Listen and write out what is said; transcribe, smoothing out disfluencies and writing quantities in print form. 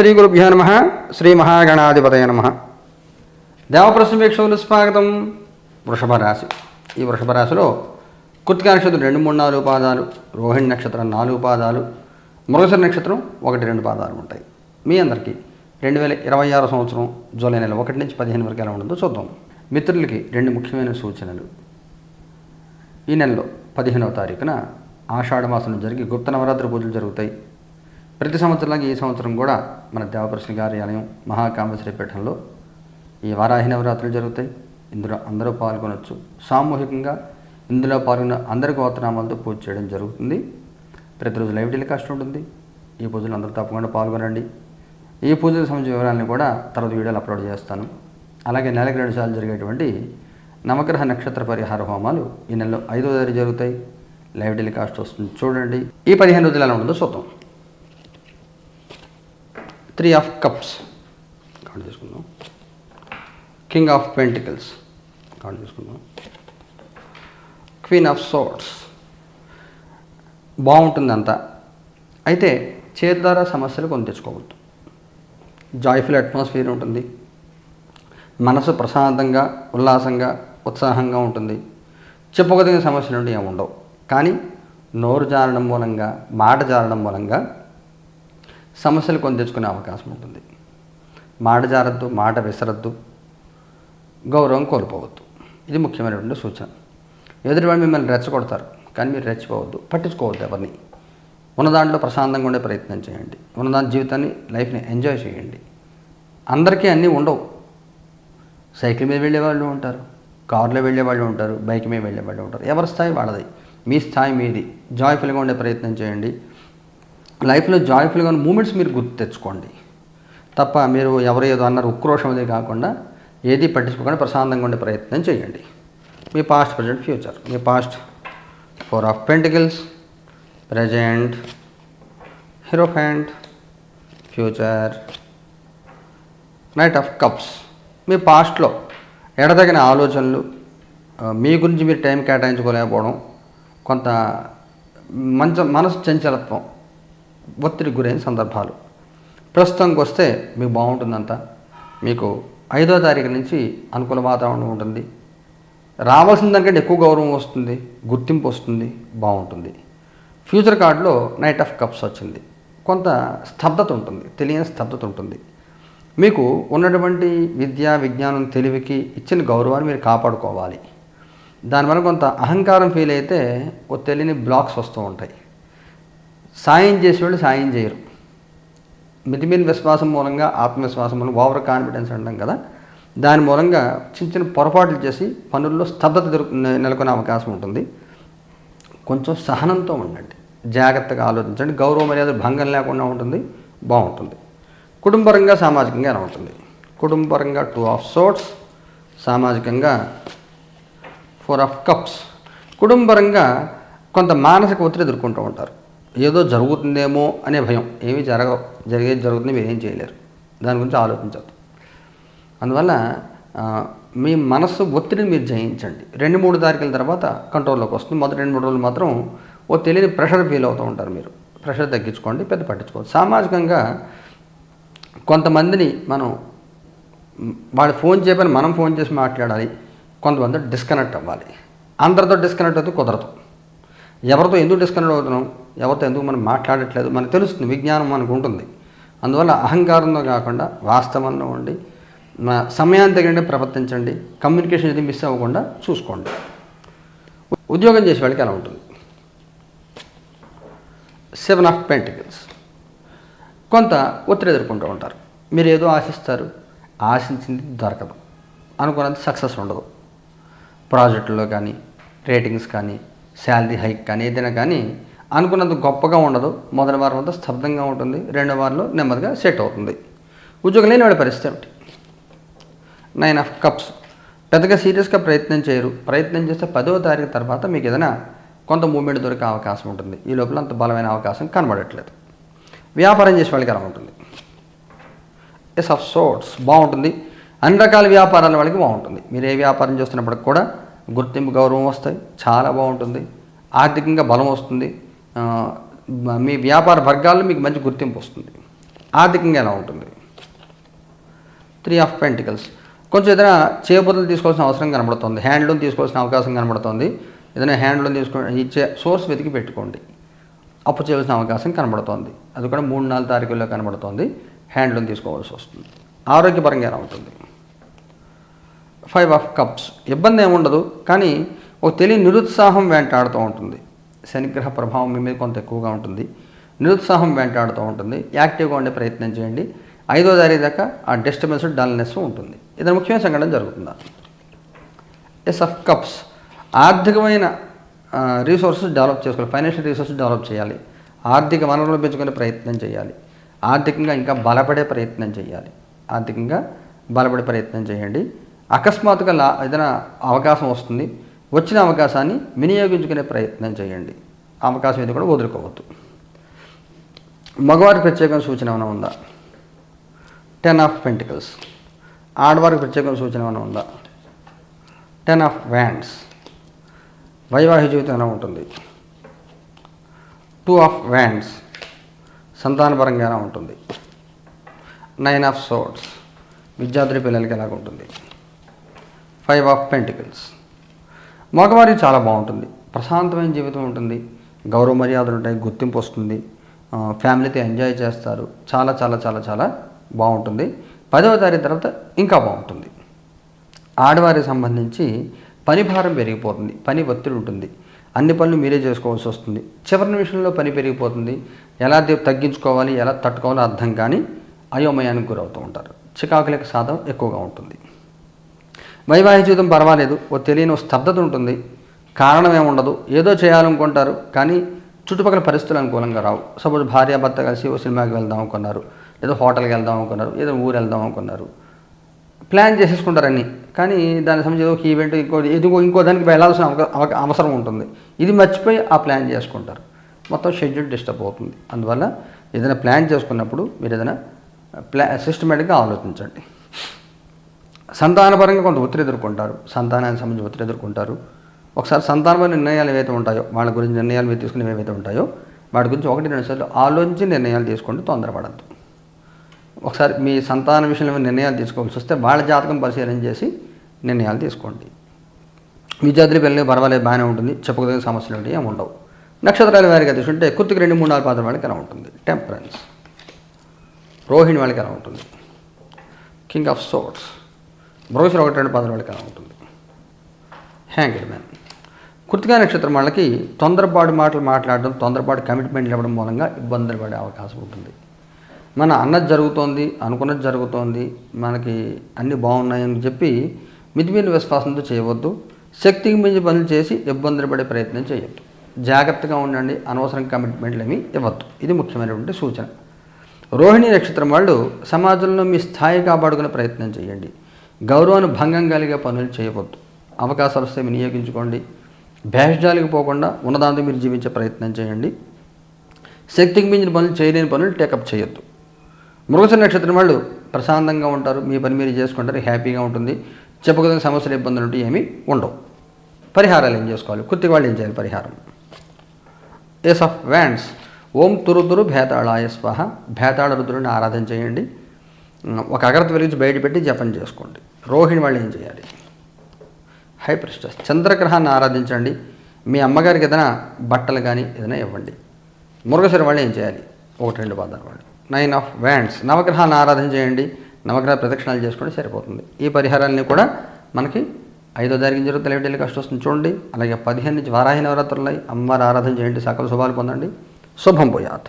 శ్రీ గురుభ్యో నమః. శ్రీ మహాగణాధిపతయ నమః. దేవప్రశ్న వీక్షకులు స్వాగతం. వృషభ రాశి. ఈ వృషభ రాశిలో కృత్తికా నక్షత్రం 2, 3, 4 పాదాలు, రోహిణి నక్షత్రం 4 పాదాలు, మృగశిర నక్షత్రం 1, 2 పాదాలు ఉంటాయి. మీ అందరికీ 2026 సంవత్సరం జూలై నెల 1 నుంచి 15 వరకు ఎలా ఉండదో చూద్దాం. మిత్రులకి 2 ముఖ్యమైన సూచనలు. ఈ నెలలో 15వ తారీఖున ఆషాఢ మాసంలో జరిగి గుప్త నవరాత్రి పూజలు జరుగుతాయి. ప్రతి సంవత్సరంలాగా ఈ సంవత్సరం కూడా మన దేవప్రశ్న కార్యాలయం మహాకామేశ్వరి పీఠంలో ఈ వారాహి నవరాత్రులు జరుగుతాయి. ఇందులో అందరూ పాల్గొనవచ్చు. సామూహికంగా ఇందులో పాల్గొన్న అందరి గోత్రనామాలతో పూజ చేయడం జరుగుతుంది. ప్రతిరోజు లైవ్ టెలికాస్ట్ ఉంటుంది. ఈ పూజలు అందరూ తప్పకుండా పాల్గొనండి. ఈ పూజలకు సంబంధించిన వివరాలను కూడా తర్వాత వీడియోలు అప్లోడ్ చేస్తాను. అలాగే నెలకు 2 సార్లు జరిగేటువంటి నవగ్రహ నక్షత్ర పరిహార హోమాలు ఈ నెలలో 5వ తేదీ జరుగుతాయి. లైవ్ టెలికాస్ట్ వస్తుంది, చూడండి. ఈ 15 రోజులు ఎలా ఉంటుందో చూద్దాం. 3 ఆఫ్ కప్స్ కౌంట్ చేసుకుందాం. కింగ్ ఆఫ్ పెంటికల్స్ కౌంట్ చేసుకుందాం. Queen of swords. బాగుంటుంది అంతా. అయితే చేతి ద్వారా సమస్యలు కొని తెచ్చుకోవద్దు. జాయ్ఫుల్ అట్మాస్ఫియర్ ఉంటుంది. మనసు ప్రశాంతంగా, ఉల్లాసంగా, ఉత్సాహంగా ఉంటుంది. చెప్పుకోదగిన సమస్యలు నుండి ఏమి ఉండవు. కానీ నోరు జారడం మూలంగా, మాట జారడం మూలంగా సమస్యలు కొని తెచ్చుకునే అవకాశం ఉంటుంది. మాట జారద్దు, మాట విసరద్దు, గౌరవం కోల్పోవద్దు. ఇది ముఖ్యమైనటువంటి సూచన. ఎదుటివాళ్ళు మిమ్మల్ని రెచ్చగొడతారు, కానీ మీరు రెచ్చిపోవద్దు, పట్టించుకోవద్దు ఎవరిని. ఉన్న దాంట్లో ప్రశాంతంగా ఉండే ప్రయత్నం చేయండి. ఉన్నదాని జీవితాన్ని, లైఫ్ని ఎంజాయ్ చేయండి. అందరికీ అన్నీ ఉండవు. సైకిల్ మీద వెళ్ళే వాళ్ళు ఉంటారు, కారులో వెళ్ళే వాళ్ళు ఉంటారు, బైక్ మీద వెళ్ళే వాళ్ళు ఉంటారు. ఎవరి స్థాయి వాళ్ళది, మీ స్థాయి మీది. జాయ్ఫుల్గా ఉండే ప్రయత్నం చేయండి. లైఫ్లో జాయ్ఫుల్గా ఉన్న మూమెంట్స్ మీరు గుర్తు తెచ్చుకోండి తప్ప మీరు ఎవరు ఏదో అన్నారు ఉక్రోషం అదే కాకుండా ఏది పట్టించుకోకుండా ప్రశాంతంగా ఉండే ప్రయత్నం చేయండి. మీ పాస్ట్, ప్రజెంట్, ఫ్యూచర్. మీ past 4 of pentacles, present hierophant, future knight of cups. మీ పాస్ట్లో ఎడతగిన ఆలోచనలు, మీ గురించి మీరు టైం కేటాయించుకోలేకపోవడం, కొంత మనసు చంచలత్వం, ఒత్తిడి గురైన సందర్భాలు. ప్రస్తుతానికి వస్తే మీకు బాగుంటుందంతా. మీకు 5వ తారీఖు నుంచి అనుకూల వాతావరణం ఉంటుంది. రావాల్సిన దానికంటే ఎక్కువ గౌరవం వస్తుంది, గుర్తింపు వస్తుంది, బాగుంటుంది. ఫ్యూచర్ కార్డులో నైట్ ఆఫ్ కప్స్ వచ్చింది. కొంత స్తబ్దత ఉంటుంది, తెలియని స్తబ్దత ఉంటుంది. మీకు ఉన్నటువంటి విద్య, విజ్ఞానం, తెలివికి ఇచ్చిన గౌరవాన్ని మీరు కాపాడుకోవాలి. దానివల్ల కొంత అహంకారం ఫీల్ అయితే ఓ తెలియని బ్లాక్స్ వస్తూ ఉంటాయి. సాయం చేసేవాళ్ళు సాయం చేయరు. మితిమీరిన విశ్వాసం మూలంగా, ఆత్మవిశ్వాసం మూలంగా, ఓవర్ కాన్ఫిడెన్స్ అంటాం కదా, దాని మూలంగా చిన్న చిన్న పొరపాట్లు చేసి పనుల్లో స్తబ్దత నెలకొనే అవకాశం ఉంటుంది. కొంచెం సహనంతో ఉండండి, జాగ్రత్తగా ఆలోచించండి. గౌరవ మర్యాద భంగం లేకుండా ఉంటుంది, బాగుంటుంది. కుటుంబపరంగా, సామాజికంగా ఎలా ఉంటుంది? కుటుంబపరంగా 2 ఆఫ్ సోర్డ్స్, సామాజికంగా 4 ఆఫ్ కప్స్. కుటుంబపరంగా కొంత మానసిక ఒత్తిడి ఎదుర్కొంటూ ఉంటారు. ఏదో జరుగుతుందేమో అనే భయం. ఏమీ జరిగేది జరుగుతుంది, మీరు ఏం చేయలేరు. దాని గురించి ఆలోచించద్దు. అందువల్ల మీ మనస్సు ఒత్తిడిని మీరు జయించండి. 2-3 తారీఖుల తర్వాత కంట్రోల్లోకి వస్తుంది. మొదటి 2-3 రోజులు మాత్రం ఓ తెలియని ప్రెషర్ ఫీల్ అవుతూ ఉంటారు. మీరు ప్రెషర్ తగ్గించుకోండి, పెద్ద పట్టించుకోండి. సామాజికంగా కొంతమందిని వాళ్ళు ఫోన్ చేయమని మనం ఫోన్ చేసి మాట్లాడాలి. కొంతమంది డిస్కనెక్ట్ అవ్వాలి. అందరితో డిస్కనెక్ట్ అవుతూ కుదరదు. ఎవరితో ఎందుకు డిస్కనెక్ట్ అవుతున్నాం, ఎవరితో ఎందుకు మనం మాట్లాడట్లేదు మనకు తెలుస్తుంది, విజ్ఞానం మనకు ఉంటుంది. అందువల్ల అహంకారంతో కాకుండా వాస్తవంలో ఉండి సమయాన్ని తగినట్టు ప్రవర్తించండి. కమ్యూనికేషన్ ఇది మిస్ అవ్వకుండా చూసుకోండి. ఉద్యోగం చేసే వాళ్ళకి ఎలా ఉంటుంది? 7 ఆఫ్ పెంటికల్స్. కొంత ఒత్తిడి ఎదుర్కొంటూ ఉంటారు. మీరు ఏదో ఆశిస్తారు, ఆశించింది దొరకదు, అనుకున్నది సక్సెస్ ఉండదు. ప్రాజెక్టుల్లో కానీ, రేటింగ్స్ కానీ, శాలరీ హైక్ కానీ, ఏదైనా కానీ అనుకున్నంత గొప్పగా ఉండదు. మొదటి వారం అంతా స్తబ్దంగా ఉంటుంది. 2వ వారంలో నెమ్మదిగా సెట్ అవుతుంది. ఉద్యోగం లేని వాళ్ళ పరిస్థితి ఏమిటి? 9 ఆఫ్ కప్స్. పెద్దగా సీరియస్గా ప్రయత్నం చేయరు. ప్రయత్నం చేస్తే 10వ తారీఖు తర్వాత మీకు ఏదైనా కొంత మూమెంట్ దొరికే అవకాశం ఉంటుంది. ఈ లోపల అంత బలమైన అవకాశం కనబడట్లేదు. వ్యాపారం చేసే వాళ్ళకి ఎలా ఉంటుంది? Ace of swords. బాగుంటుంది. అన్ని రకాల వ్యాపారాల వాళ్ళకి బాగుంటుంది. మీరు ఏ వ్యాపారం చేస్తున్నప్పటికి కూడా గుర్తింపు, గౌరవం వస్తాయి. చాలా బాగుంటుంది. ఆర్థికంగా బలం వస్తుంది. మీ వ్యాపార వర్గాల్లో మీకు మంచి గుర్తింపు వస్తుంది. ఆర్థికంగా ఎలా ఉంటుంది? 3 ఆఫ్ పెంటికల్స్. కొంచెం ఏదైనా చేపదులు తీసుకోవాల్సిన అవసరం కనబడుతుంది, హ్యాండ్ లోన్ తీసుకోవాల్సిన అవకాశం కనబడుతుంది. ఏదైనా హ్యాండ్ లోన్ ఇచ్చే సోర్స్ వెతికి పెట్టుకోండి. అప్పు చేయాల్సిన అవకాశం కనబడుతోంది, అది కూడా 3-4 తారీఖుల్లో కనబడుతోంది. హ్యాండ్ లోన్ తీసుకోవాల్సి వస్తుంది. ఆరోగ్యపరంగా ఎలా ఉంటుంది? 5 ఆఫ్ కప్స్. ఇబ్బంది ఏముండదు, కానీ ఒక తెలియని నిరుత్సాహం వెంటాడుతూ ఉంటుంది. శనిగ్రహ ప్రభావం మీ మీద కొంత ఎక్కువగా ఉంటుంది. నిరుత్సాహం వెంటాడుతూ ఉంటుంది. యాక్టివ్గా ఉండే ప్రయత్నం చేయండి. 5వ తారీఖు దాకా ఆ డిస్టర్బెన్స్, డల్నెస్ ఉంటుంది. ఇది ముఖ్యమైన సంఘటన జరుగుతుందా? Ace of cups. ఆర్థికమైన రీసోర్సెస్ డెవలప్ చేసుకోవాలి, ఫైనాన్షియల్ రీసోర్సెస్ డెవలప్ చేయాలి, ఆర్థిక వనరులు పెంచుకునే ప్రయత్నం చేయాలి, ఆర్థికంగా ఇంకా బలపడే ప్రయత్నం చేయాలి. ఆర్థికంగా బలపడే ప్రయత్నం చేయండి. అకస్మాత్తుగా ఏదైనా అవకాశం వస్తుంది, వచ్చిన అవకాశాన్ని వినియోగించుకునే ప్రయత్నం చేయండి. అవకాశం ఇది కూడా వదులుకోవద్దు. మగవారికి ప్రత్యేకమైన సూచన ఏమైనా ఉందా? 10 ఆఫ్ పెంటికల్స్. ఆడవారికి ప్రత్యేకమైన సూచన ఏమైనా ఉందా? 10 ఆఫ్ వ్యాండ్స్. వైవాహిక జీవితం ఎలా ఉంటుంది? 2 ఆఫ్ వ్యాండ్స్. సంతానపరంగా ఎలా ఉంటుంది? 9 ఆఫ్ సోర్డ్స్. విద్యార్థుల పిల్లలకి ఎలాగ ఉంటుంది? 5 ఆఫ్ పెంటికల్స్. మగవారికి చాలా బాగుంటుంది, ప్రశాంతమైన జీవితం ఉంటుంది, గౌరవ మర్యాదలు ఉంటాయి, గుర్తింపు వస్తుంది, ఫ్యామిలీతో ఎంజాయ్ చేస్తారు. చాలా చాలా చాలా చాలా బాగుంటుంది. 10వ తారీఖు తర్వాత ఇంకా బాగుంటుంది. ఆడవారికి సంబంధించి పని భారం పెరిగిపోతుంది, పని ఒత్తిడి ఉంటుంది, అన్ని పనులు మీరే చేసుకోవాల్సి వస్తుంది. చివరి నిమిషంలో పని పెరిగిపోతుంది, ఎలా తగ్గించుకోవాలి, ఎలా తట్టుకోవాలో అర్థం కానీ అయోమయానికి గురవుతూ ఉంటారు. చికాకులకు శాతం ఎక్కువగా ఉంటుంది. వైవాహిక జీవితం పర్వాలేదు, ఓ తెలియని స్తబ్దత ఉంటుంది, కారణం ఏముండదు, ఏదో చేయాలనుకుంటారు కానీ చుట్టుపక్కల పరిస్థితులు అనుకూలంగా రావు. సపోజ్ భార్యాభర్త కలిసి ఓ సినిమాకి వెళ్దాం అనుకున్నారు, ఏదో హోటల్కి వెళ్దాం అనుకున్నారు, ఏదో ఊరు వెళ్దాం అనుకున్నారు, ప్లాన్ చేసేసుకుంటారని, కానీ దానికి సంబంధించి ఏదో ఒక ఈవెంట్ ఇంకో దానికి వెళ్ళాల్సిన అవసరం ఉంటుంది, ఇది మర్చిపోయి ఆ ప్లాన్ చేసుకుంటారు. మొత్తం షెడ్యూల్ డిస్టర్బ్ అవుతుంది. అందువల్ల ఏదైనా ప్లాన్ చేసుకున్నప్పుడు మీరు ఏదైనా సిస్టమేటిక్గా ఆలోచించండి. సంతానపరంగా కొంత ఒత్తిడి ఎదుర్కొంటారు, సంతానానికి సంబంధించి ఒత్తిడి ఎదుర్కొంటారు. ఒకసారి సంతానపరమైన నిర్ణయాలు ఏవైతే ఉంటాయో, వాళ్ళ గురించి నిర్ణయాలు మీరు తీసుకునేవి ఏవైతే ఉంటాయో వాటి గురించి 1-2 సార్లు ఆలోచించి నిర్ణయాలు తీసుకోండి, తొందరపడద్దు. ఒకసారి మీ సంతాన విషయంలో నిర్ణయాలు తీసుకోవాల్సి వస్తే వాళ్ళ జాతకం పరిశీలన చేసి నిర్ణయాలు తీసుకోండి. విద్యార్థులు పిల్లలు పర్వాలేదు, బాగానే ఉంటుంది, చెప్పుకోదగిన సమస్యలు ఉంటాయి, ఏమి ఉండవు. నక్షత్రాల వారిగా తీసుకుంటే కృత్తికి 2, 3, 4 పాత్ర వాళ్ళకి ఎలా ఉంటుంది? టెంపరెన్స్. రోహిణి వాళ్ళకి ఎలా ఉంటుంది? King of swords. మృగశిర 1-2 పాత్ర వాళ్ళకి ఎలా ఉంటుంది? Hanged man. కృత్తికా నక్షత్రం వాళ్ళకి తొందరపాటు మాటలు మాట్లాడడం, తొందరపాటు కమిట్మెంట్లు ఇవ్వడం మూలంగా ఇబ్బందులు పడే అవకాశం ఉంటుంది. మన అన్నది జరుగుతోంది, అనుకున్నది జరుగుతోంది, మనకి అన్నీ బాగున్నాయని చెప్పి మితిమీరిన విశ్వాసంతో చేయవద్దు. శక్తికి మించి పనులు చేసి ఇబ్బందులు పడే ప్రయత్నం చేయొద్దు. జాగ్రత్తగా ఉండండి, అనవసరం కమిట్మెంట్లు ఏమీ ఇవ్వద్దు. ఇది ముఖ్యమైనటువంటి సూచన. రోహిణి నక్షత్రం వాళ్ళు సమాజంలో మీ స్థాయి కాపాడుకునే ప్రయత్నం చేయండి. గౌరవాన్ని భంగం కలిగే పనులు చేయవద్దు. అవకాశాలు వస్తే వినియోగించుకోండి. భేషజాలకు పోకుండా ఉన్నదాంతో మీరు జీవించే ప్రయత్నం చేయండి. శక్తికి మించిన పనులు, చేయలేని పనులు టేకప్ చేయొద్దు. మృగశిర నక్షత్రం వాళ్ళు ప్రశాంతంగా ఉంటారు, మీ పని మీరు చేసుకుంటారు, హ్యాపీగా ఉంటుంది, చెప్పుకోదగిన సమస్యలు, ఇబ్బందులు ఉంటే ఏమీ ఉండవు. పరిహారాలు ఏం చేసుకోవాలి? కృత్తిక వాళ్ళు ఏం చేయాలి పరిహారం? Ace of wands. ఓం తురుతురు భేతాళాయ స్వహ. భేతాళ రుద్రుడిని ఆరాధన చేయండి. ఒక అగరత్తి వెలిగించి బయటపెట్టి జపం చేసుకోండి. రోహిణి వాళ్ళు ఏం చేయాలి? High priestess. చంద్రగ్రహాన్ని ఆరాధించండి. మీ అమ్మగారికి ఏదైనా బట్టలు కానీ ఏదైనా ఇవ్వండి. మృగశిర వాళ్ళు ఏం చేయాలి? 1-2 పాదాల వాళ్ళు. 9 ఆఫ్ వ్యాండ్స్. నవగ్రహాన్ని ఆరాధన చేయండి, నవగ్రహ ప్రదక్షిణాలు చేసుకుంటే సరిపోతుంది. ఈ పరిహారాన్ని కూడా మనకి 5వ తారీఖు జరుగుతుంది, లైవ్ కష్టం వస్తుంది చూడండి. అలాగే 15 నుంచి వారాహి నవరాత్రులు, అమ్మవారి ఆరాధన చేయండి, సకల శుభాలు పొందండి. శుభం పోయాత్.